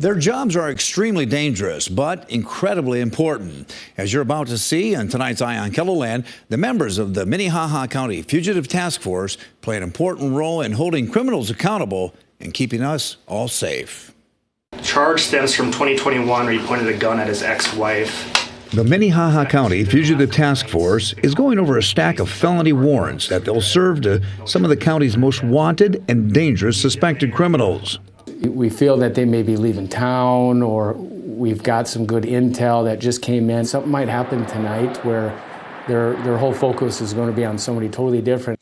Their jobs are extremely dangerous, but incredibly important. As you're about to see on tonight's Eye on KELOLAND, the members of the Minnehaha County Fugitive Task Force play an important role in holding criminals accountable and keeping us all safe. Charge stems from 2021 where he pointed a gun at his ex-wife. The Minnehaha County Fugitive Task Force is going over a stack of felony warrants that they'll serve to some of the county's most wanted and dangerous suspected criminals. We feel that they may be leaving town, or we've got some good intel that just came in. Something might happen tonight where their whole focus is going to be on somebody totally different.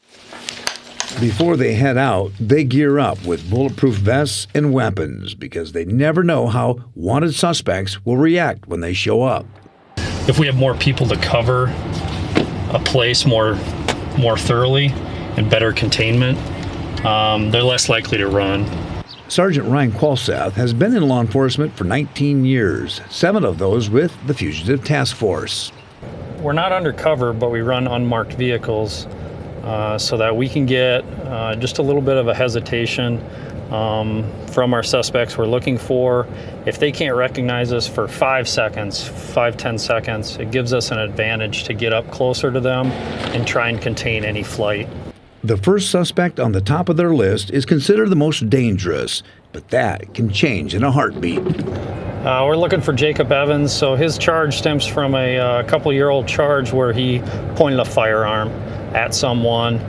Before they head out, they gear up with bulletproof vests and weapons because they never know how wanted suspects will react when they show up. If we have more people to cover a place more thoroughly and better containment, they're less likely to run. Sergeant Ryan Qualseth has been in law enforcement for 19 years, 7 of those with the Fugitive Task Force. We're not undercover, but we run unmarked vehicles so that we can get just a little bit of a hesitation from our suspects we're looking for. If they can't recognize us for 5 seconds, 5-10 seconds, it gives us an advantage to get up closer to them and try and contain any flight. The first suspect on the top of their list is considered the most dangerous, but that can change in a heartbeat. We're looking for Jacob Evans, so his charge stems from a couple-year-old charge where he pointed a firearm at someone.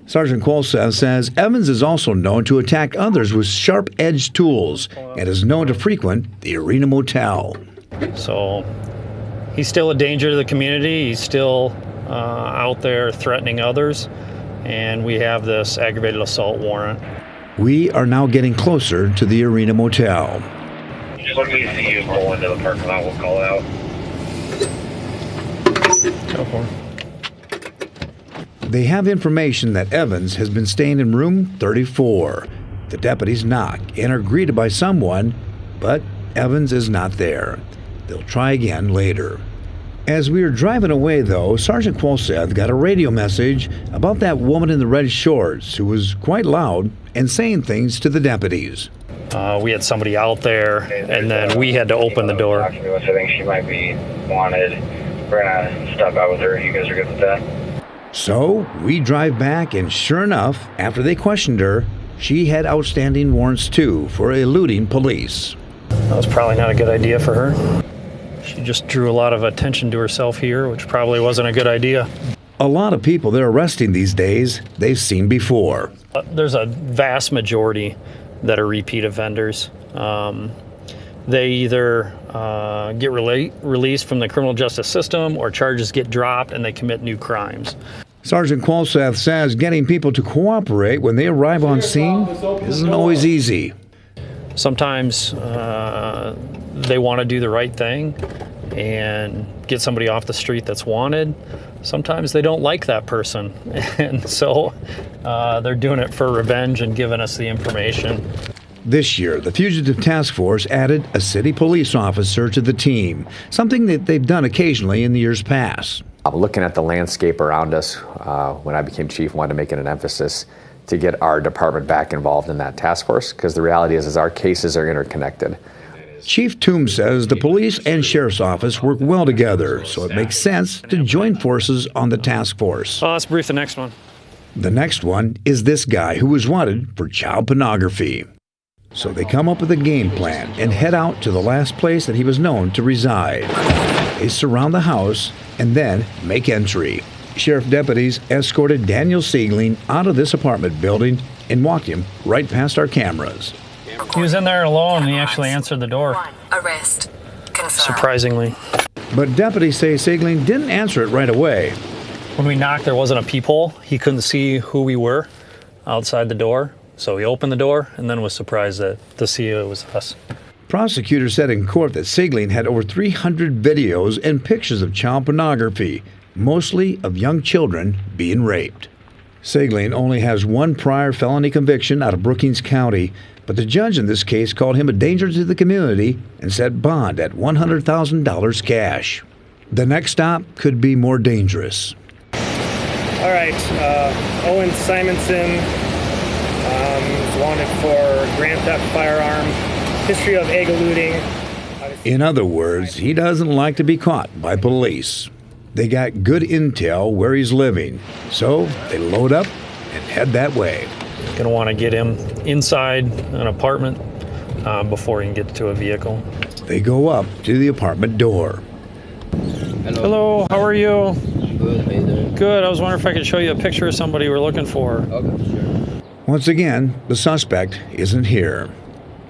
Sergeant Qualseth says Evans is also known to attack others with sharp-edged tools and is known to frequent the Arena Motel. So he's still a danger to the community. He's still out there threatening others, and we have this aggravated assault warrant. We are now getting closer to the Arena Motel. When we see you pull into the parking lot, we'll call out. Go for it. They have information that Evans has been staying in room 34. The deputies knock and are greeted by someone, but Evans is not there. They'll try again later. As we were driving away, though, Sergeant Qualseth got a radio message about that woman in the red shorts who was quite loud and saying things to the deputies. We had somebody out there, and then we had to open the door. I think she might be wanted. We're gonna step out with her. You guys are good with that? So we drive back, and sure enough, after they questioned her, she had outstanding warrants too for eluding police. That was probably not a good idea for her. She just drew a lot of attention to herself here, which probably wasn't a good idea. A lot of people they're arresting these days they've seen before. There's a vast majority that are repeat offenders. They either get released from the criminal justice system, or charges get dropped and they commit new crimes. Sergeant Qualseth says getting people to cooperate when they arrive on scene isn't always easy. Sometimes they want to do the right thing and get somebody off the street that's wanted. Sometimes they don't like that person, and so they're doing it for revenge and giving us the information. This year, the Fugitive Task Force added a city police officer to the team, something that they've done occasionally in the years past. Looking at the landscape around us, when I became chief, I wanted to make it an emphasis to get our department back involved in that task force, because the reality is our cases are interconnected. Chief Toombs says the police and sheriff's office work well together, so it makes sense to join forces on the task force. Let's brief the next one. The next one is this guy who was wanted for child pornography. So they come up with a game plan and head out to the last place that he was known to reside. They surround the house and then make entry. Sheriff deputies escorted Daniel Siegling out of this apartment building and walked him right past our cameras. He was in there alone, and he actually answered the door. Arrest confirmed. Surprisingly. But deputies say Siegling didn't answer it right away. When we knocked, there wasn't a peephole. He couldn't see who we were outside the door. So he opened the door and then was surprised to see it was us. Prosecutors said in court that Siegling had over 300 videos and pictures of child pornography, mostly of young children being raped. Siegling only has one prior felony conviction out of Brookings County, but the judge in this case called him a danger to the community and set bond at $100,000 cash. The next stop could be more dangerous. All right, Owen Simonson is wanted for grand theft firearm. history of egg eluding. In other words, he doesn't like to be caught by police. They got good intel where he's living, so they load up and head that way. Gonna want to get him inside an apartment before he can get to a vehicle. They go up to the apartment door. Hello, how are you? Good, how you doing? Good. I was wondering if I could show you a picture of somebody we're looking for. Okay, sure. Once again, the suspect isn't here.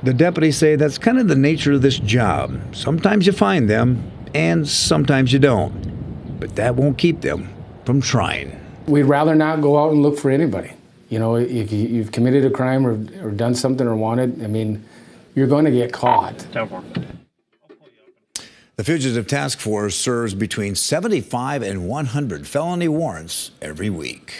The deputies say that's kind of the nature of this job. Sometimes you find them, and sometimes you don't. But that won't keep them from trying. We'd rather not go out and look for anybody. You know, if you've committed a crime or done something or wanted, I mean, you're going to get caught. The Fugitive Task Force serves between 75 and 100 felony warrants every week.